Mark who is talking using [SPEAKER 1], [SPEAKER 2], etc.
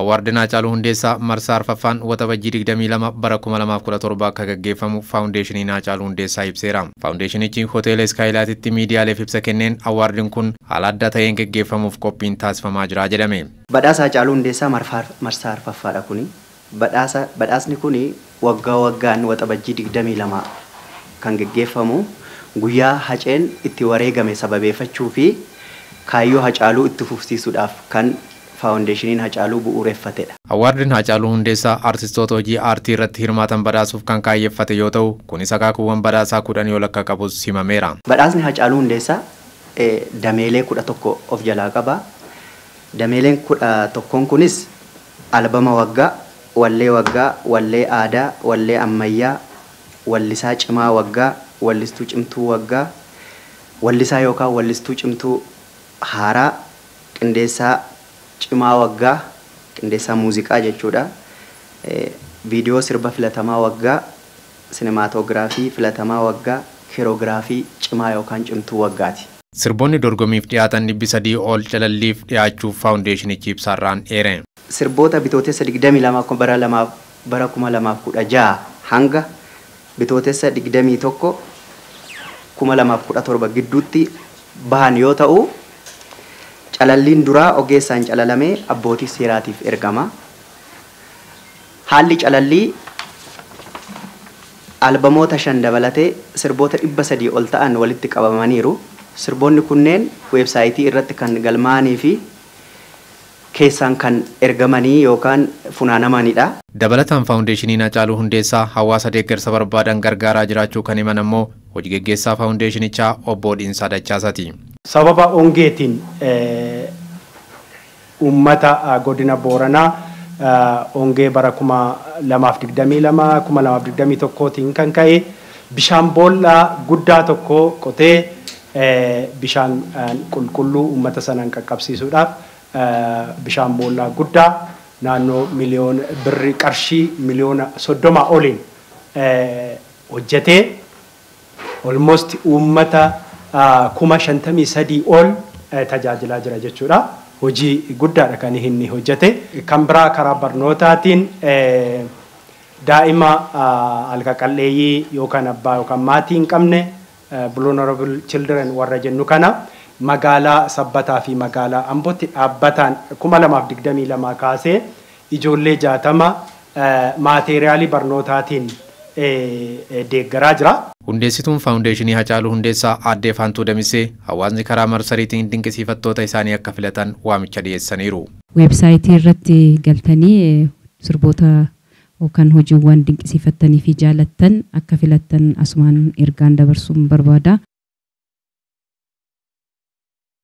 [SPEAKER 1] Awwaardin Haacaaluu Hundeessaa marsaa arfaffaan waxabajjii 22 bara 2017 akka gaggeeffamu faawundeeshiniin Haacaaluu Hundeessaa ibseera. Faawundeeshinichi hoteela Skaayilaatitti miidiyaaleef ibsa kenneen awwaardin kun haala adda ta'een gaggeeffamuuf qophiin taasifamaa jira jedhame.
[SPEAKER 2] Badhaasa Haacaaluu Hundeessaa marsaa arfaffaadha kuni. Badhaasni kuni waggaa waggaan waxabajjii 22 kan gaggeeffamu guyyaa Haceen itti wareegame sababeeffachuu fi kaayyoo Haacaaluu itti fufsiisuudhaaf kan faawundeeshiniin Haacaaluu bu'uureffatedha.
[SPEAKER 1] Awwaardin Haacaaluu Hundeessaa artistoota hojii aartii irratti hirmaatan badhaasuuf kan kaayyeffate yoo ta'u, kunis akaakuuwwan badhaasaa 10 ol akka qabus himameera.
[SPEAKER 2] Badhaasni Haacaaluu Hundeessaa dameelee 11 of jalaa qaba. Dameeleen 11 kunis albama waggaa, wallee waggaa, wallee aadaa, wallee ammayyaa, wallisaa cimaa waggaa, wallistuu cimtuu waggaa, wallisaa yookaan wallistuu cimtuu haaraa, qindeessaa cimaa waggaa, qindeessaa muuziqaa jechuudha. Viidiyoo sirba filatamaa waggaa, sinemaatoogiraafii filatamaa waggaa, kiroogiraafii cimaa yookaan cimtuu waggaati.
[SPEAKER 1] Sirboonni dorgomiif dhiyaatan 300 ol calalliif dhiyaachuuf faawundeeshinichi ibsaarraan eere.
[SPEAKER 2] Sirboota bitootessa 22 bara 2016 hanga bitootessa 21 2017 gidduutti bahan yoo ta'u, calalliin duraa ogeessaan calalamee abbootii seeraatiif ergama. Haalli calallii albamoota 5 dabalatee sirboota 300 ol ta'an walitti qabamaniiru. Sirboonni kunneen weebsaayitii irratti kan galmaa'anii fi keessaan kan ergamanii yookaan funaanamanidha.
[SPEAKER 1] Dabalataan faawundeeshiniin Haacaaluu Hundeessaa hawaasa deeggarsa barbaadan gargaaraa jiraachuu kan himan ammoo hojii gaggeessaa faawundeeshinichaa obbo Dhiinsaa Dachaasaati.
[SPEAKER 3] Sababa ongeetiin uummata godina Booranaa ongee bara 2022 2021tiin kan ka'e bishaan boollaa guddaa tokko qotee bishaan qulqulluu uummata sanaan qaqqabsiisuudhaaf bishaan boollaa guddaa naannoo miliyoona birrii qarshii miliyoona 30 oliin hojjetee almost uummata 53,000 ol tajaajilaa jira jechuudha. Hojii guddaadha kan inni hojjete. Kan biraa karaa barnootaatiin daa'ima alqaqalleeyyii yookaan abbaa yookaan maatii hin qabne vulnerable children warra jennu kana magaalaa Sabbataa fi magaalaa Ambootti dhaabbataan 2022 kaasee ijoollee 60 maateeriyaalii barnootaatiin deeggaraa jira.
[SPEAKER 1] Hundeessituun faawundeeshinii Haacaaluu Hundeessaa aadde Faantuu Damisee hawaasni karaa marsariitiin dinqisiifattoota isaanii akka filatan waamicha dhiyeessaniiru.
[SPEAKER 4] Weebsaayitii irratti galtanii sirboota yookaan hojiiwwan dinqisiifattanii fi jaalattan akka filattan asumaan ergaan dabarsuun barbaada.